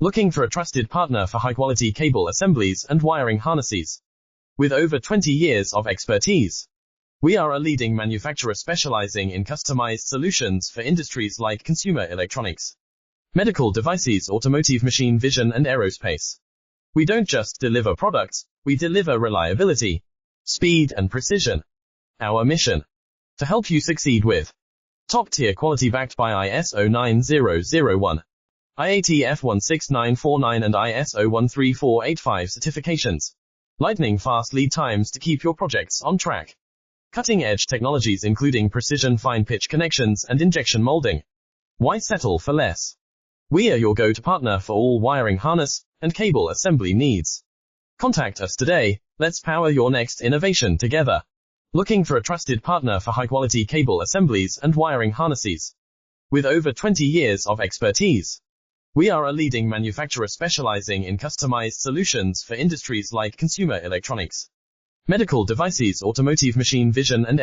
Looking for a trusted partner for high-quality cable assemblies and wiring harnesses? With over 20 years of expertise, we are a leading manufacturer specializing in customized solutions for industries like consumer electronics, medical devices, automotive, machine vision, and aerospace. We don't just deliver products, we deliver reliability, speed, and precision. Our mission: to help you succeed with top-tier quality backed by ISO 9001, IATF 16949 and ISO 13485 certifications. Lightning fast lead times to keep your projects on track. Cutting-edge technologies including precision fine-pitch connections and injection molding. Why settle for less? We are your go-to partner for all wiring harness and cable assembly needs. Contact us today. Let's power your next innovation together. Looking for a trusted partner for high-quality cable assemblies and wiring harnesses? With over 20 years of expertise, we are a leading manufacturer specializing in customized solutions for industries like consumer electronics, medical devices, automotive, machine vision, and aerospace.